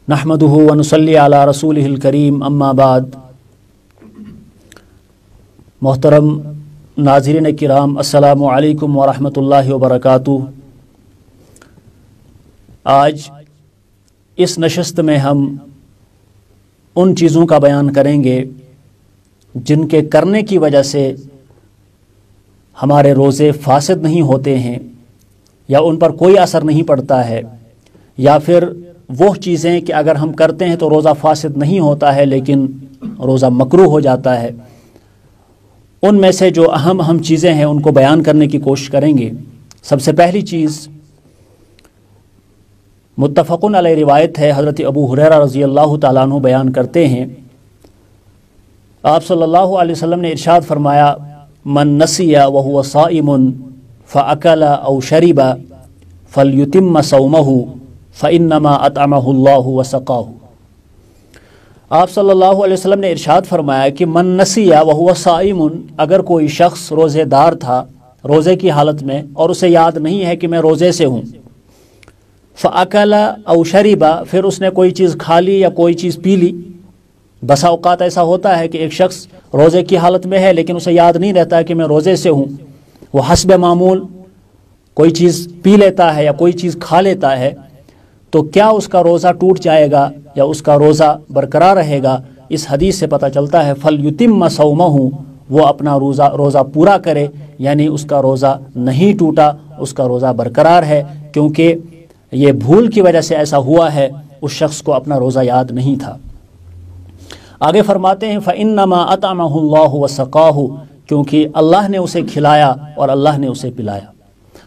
नहमदुहु व नुसल्ली अला रसूलिहिल करीम अम्मा बाद। मोहतरम नाज़रीन किराम, अस्सलामु अलैकुम व रहमतुल्लाहि व बरकातुहू। आज इस नशस्त में हम उन चीज़ों का बयान करेंगे जिनके करने की वजह से हमारे रोज़े फासिद नहीं होते हैं या उन पर कोई असर नहीं पड़ता है, या फिर वो चीज़ें कि अगर हम करते हैं तो रोज़ा फासिद नहीं होता है लेकिन रोज़ा मकरूह हो जाता है। उनमें से जो अहम चीज़ें हैं उनको बयान करने की कोशिश करेंगे। सबसे पहली चीज़ मुत्तफ़क़ुन अलैह रिवायत है, हज़रत अबू हुरैरा रज़ियल्लाहु ताला अन्हु बयान करते हैं, आप सल्लल्लाहु अलैहि वसल्लम ने इरशाद फरमाया, मन नसिया व हुवा साइमुन फ़अकला औ शरिबा फ़लयुतिम्म सौमहु फ़इन्नमा अतअमहुल्लाहु व सक़ाहु। आप सल्लल्लाहु अलैहि वसल्लम ने इरशाद फरमाया कि मन नसिया व हुवा साइमुन, अगर कोई शख्स रोज़ेदार था रोज़े की हालत में और उसे याद नहीं है कि मैं रोज़े से हूँ, फ़अकला औ शरिबा, फिर उसने कोई चीज़ खा ली या कोई चीज़ पी ली। बसा औक़ात ऐसा होता है कि एक शख्स रोज़े की हालत में है लेकिन उसे याद नहीं रहता है कि मैं रोज़े से हूँ, वो हस्ब मामूल कोई चीज़ पी लेता है या कोई चीज़ खा लेता है, तो क्या उसका रोज़ा टूट जाएगा या उसका रोज़ा बरकरार रहेगा? इस हदीस से पता चलता है फल युतिम्म सौमहु, वो अपना रोज़ा पूरा करे, यानी उसका रोज़ा नहीं टूटा, उसका रोज़ा बरकरार है, क्योंकि ये भूल की वजह से ऐसा हुआ है, उस शख्स को अपना रोज़ा याद नहीं था। आगे फरमाते हैं फ़इन्नमा अतअमहुल्लाहु व सक़ाहु, क्योंकि अल्लाह ने उसे खिलाया और अल्लाह ने उसे पिलाया।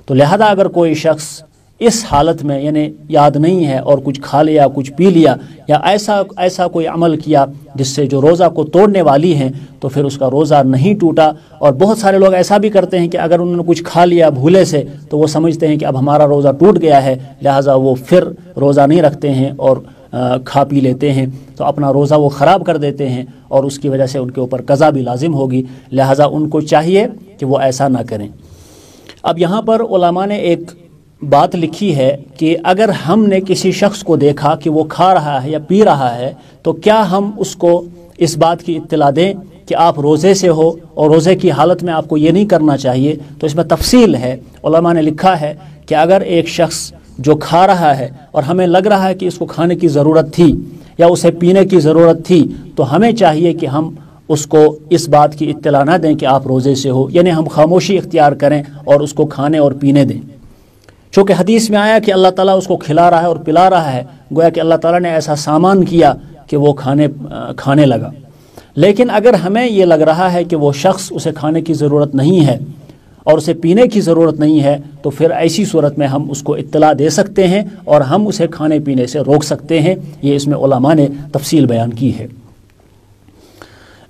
तो लिहाजा अगर कोई शख्स इस हालत में यानी याद नहीं है और कुछ खा लिया, कुछ पी लिया या ऐसा कोई अमल किया जिससे जो रोज़ा को तोड़ने वाली हैं, तो फिर उसका रोज़ा नहीं टूटा। और बहुत सारे लोग ऐसा भी करते हैं कि अगर उन्होंने कुछ खा लिया भूले से तो वो समझते हैं कि अब हमारा रोज़ा टूट गया है, लिहाजा वो फिर रोज़ा नहीं रखते हैं और खा पी लेते हैं, तो अपना रोज़ा वो ख़राब कर देते हैं और उसकी वजह से उनके ऊपर क़ज़ा भी लाजिम होगी। लिहाजा उनको चाहिए कि वो ऐसा ना करें। अब यहाँ पर उलमा ने एक बात लिखी है कि अगर हमने किसी शख्स को देखा कि वो खा रहा है या पी रहा है, तो क्या हम उसको इस बात की इत्तला दें कि आप रोज़े से हो और रोज़े की हालत में आपको ये नहीं करना चाहिए? तो इसमें तफसील है। उलमा ने लिखा है कि अगर एक शख्स जो खा रहा है और हमें लग रहा है कि इसको खाने की ज़रूरत थी या उसे पीने की ज़रूरत थी, तो हमें चाहिए कि हम उसको इस बात की इत्तला ना दें कि आप रोज़े से हो, यानी हम खामोशी इख्तियार करें और उसको खाने और पीने दें। चूँकि हदीस में आया कि अल्लाह ताला उसको खिला रहा है और पिला रहा है, गोया कि अल्लाह ताला ने ऐसा सामान किया कि वो खाने लगा। लेकिन अगर हमें ये लग रहा है कि वो शख्स उसे खाने की ज़रूरत नहीं है और उसे पीने की ज़रूरत नहीं है, तो फिर ऐसी सूरत में हम उसको इत्तला दे सकते हैं और हम उसे खाने पीने से रोक सकते हैं। ये इसमें उलमा ने तफसील बयान की है।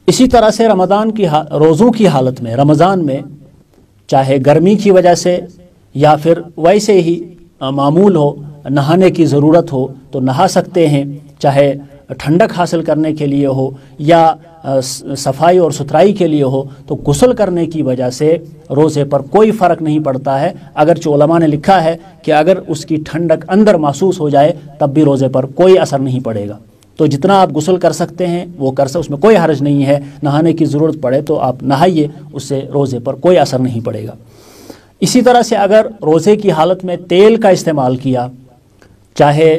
इसी तरह से रमज़ान की रोज़ों की हालत में, रमज़ान में चाहे गर्मी की वजह से या फिर वैसे ही मामूल हो, नहाने की ज़रूरत हो तो नहा सकते हैं, चाहे ठंडक हासिल करने के लिए हो या सफाई और सुथराई के लिए हो, तो गुस्ल करने की वजह से रोज़े पर कोई फ़र्क नहीं पड़ता है। अगरचे उलमा ने लिखा है कि अगर उसकी ठंडक अंदर महसूस हो जाए तब भी रोज़े पर कोई असर नहीं पड़ेगा। तो जितना आप गुस्ल कर सकते हैं वो कर सकते, उसमें कोई हर्ज नहीं है। नहाने की ज़रूरत पड़े तो आप नहाइए, उससे रोज़े पर कोई असर नहीं पड़ेगा। इसी तरह से अगर रोज़े की हालत में तेल का इस्तेमाल किया, चाहे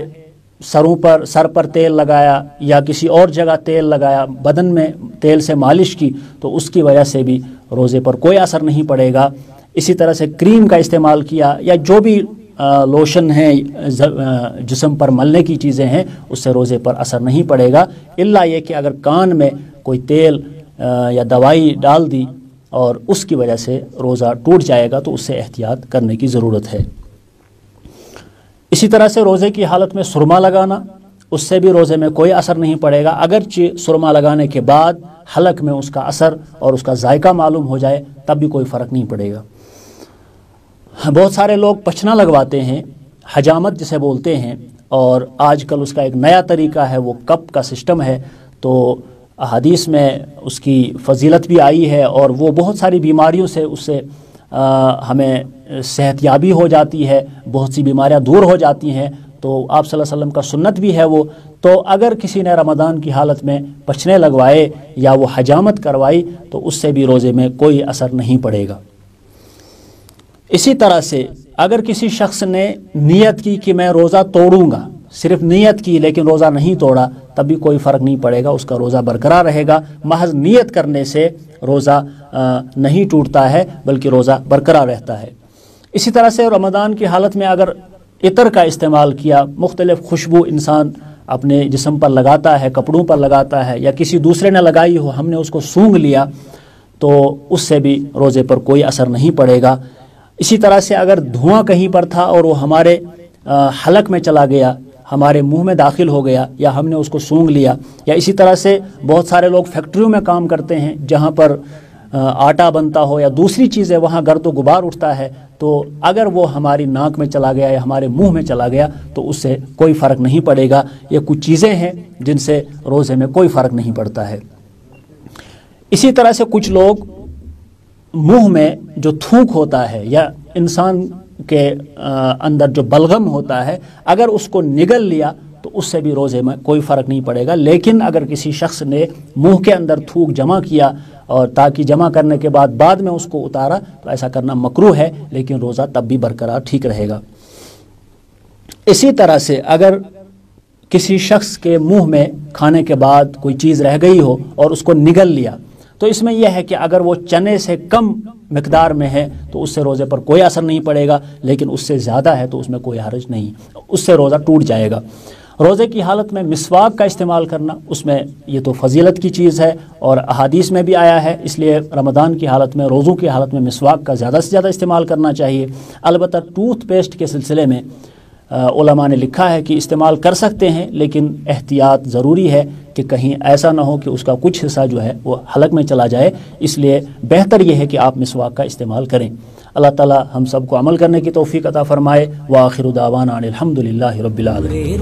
सर पर तेल लगाया या किसी और जगह तेल लगाया, बदन में तेल से मालिश की, तो उसकी वजह से भी रोज़े पर कोई असर नहीं पड़ेगा। इसी तरह से क्रीम का इस्तेमाल किया या जो भी लोशन है, जिस्म पर मलने की चीज़ें हैं, उससे रोज़े पर असर नहीं पड़ेगा, इल्ला ये कि अगर कान में कोई तेल या दवाई डाल दी और उसकी वजह से रोज़ा टूट जाएगा, तो उससे एहतियात करने की ज़रूरत है। इसी तरह से रोज़े की हालत में सुरमा लगाना, उससे भी रोज़े में कोई असर नहीं पड़ेगा, अगरचे सुरमा लगाने के बाद हलक में उसका असर और उसका जायका मालूम हो जाए तब भी कोई फ़र्क नहीं पड़ेगा। बहुत सारे लोग पचना लगवाते हैं, हजामत जिसे बोलते हैं, اور آج کل اس کا ایک نیا طریقہ ہے، وہ کپ کا سسٹم ہے، تو احادیث میں اس کی فضیلت بھی آئی ہے اور وہ بہت ساری بیماریوں سے اس سے ہمیں صحت یابی ہو جاتی ہے، بہت سی بیماریاں دور ہو جاتی ہیں، تو آپ صلی اللہ علیہ وسلم کا سنت بھی ہے وہ۔ تو اگر کسی نے رمضان کی حالت میں پچھنے لگوائے یا وہ حجامت کروائی تو اس سے بھی روزے میں کوئی اثر نہیں پڑے گا۔ اسی طرح سے اگر کسی شخص نے نیت کی کہ میں روزہ توڑوں گا، صرف نیت کی لیکن روزہ نہیں توڑا، تب بھی کوئی فرق نہیں پڑے گا، اس کا روزہ برقرار رہے گا۔ محض نیت کرنے سے روزہ نہیں ٹوٹتا ہے بلکہ روزہ برقرار رہتا ہے۔ اسی طرح سے رمضان کی حالت میں اگر عطر کا استعمال کیا، مختلف خوشبو انسان اپنے جسم پر لگاتا ہے، کپڑوں پر لگاتا ہے، یا کسی دوسرے نے لگائی ہو، ہم نے اس کو سونگھ لیا، تو اس سے بھی روزے پر کوئی اثر نہیں پڑے گا۔ اسی طرح سے اگر دھواں کہیں پر تھا اور وہ ہمارے حلق میں چلا گیا، ہمارے منہ میں داخل ہو گیا، یا ہم نے اس کو سونگھ لیا، یا اسی طرح سے بہت سارے لوگ فیکٹریوں میں کام کرتے ہیں جہاں پر آٹا بنتا ہو یا دوسری چیزیں، وہاں گرد و غبار اٹھتا ہے، تو اگر وہ ہماری ناک میں چلا گیا یا ہمارے منہ میں چلا گیا تو اس سے کوئی فرق نہیں پڑے گا۔ یہ کچھ چیزیں ہیں جن سے روزے میں کوئی فرق نہیں پڑتا ہے۔ اسی طرح سے کچھ لوگ منہ میں جو تھوک ہوتا ہے یا انسان کے اندر جو بلغم ہوتا ہے، اگر اس کو نگل لیا تو اس سے بھی روزے میں کوئی فرق نہیں پڑے گا۔ لیکن اگر کسی شخص نے منہ کے اندر تھوک جمع کیا اور تاکہ جمع کرنے کے بعد میں اس کو اتارا تو ایسا کرنا مکروہ ہے، لیکن روزہ تب بھی برقرار ٹھیک رہے گا۔ اسی طرح سے اگر کسی شخص کے منہ میں کھانے کے بعد کوئی چیز رہ گئی ہو اور اس کو نگل لیا، تو اس میں یہ ہے کہ اگر وہ چنے سے کم مقدار میں ہے تو اس سے روزے پر کوئی اثر نہیں پڑے گا، لیکن اس سے زیادہ ہے تو اس میں کوئی حرج نہیں، اس سے روزہ ٹوٹ جائے گا۔ روزے کی حالت میں مسواک کا استعمال کرنا، اس میں یہ تو فضیلت کی چیز ہے اور احادیث میں بھی آیا ہے، اس لیے رمضان کی حالت میں، روزوں کی حالت میں مسواک کا زیادہ سے زیادہ استعمال کرنا چاہیے۔ البتہ ٹوتھ پیسٹ کے سلسلے میں علماء نے لکھا ہے کہ استعمال کر سکتے ہیں، لیکن احتیاط ضروری ہے کہ کہیں ایسا نہ ہو کہ اس کا کچھ حصہ جو ہے وہ حلق میں چلا جائے، اس لیے بہتر یہ ہے کہ آپ مسواک کا استعمال کریں۔ اللہ تعالی ہم سب کو عمل کرنے کی توفیق عطا فرمائے۔ وآخر دعوانا ان الحمد للہ رب العالمین۔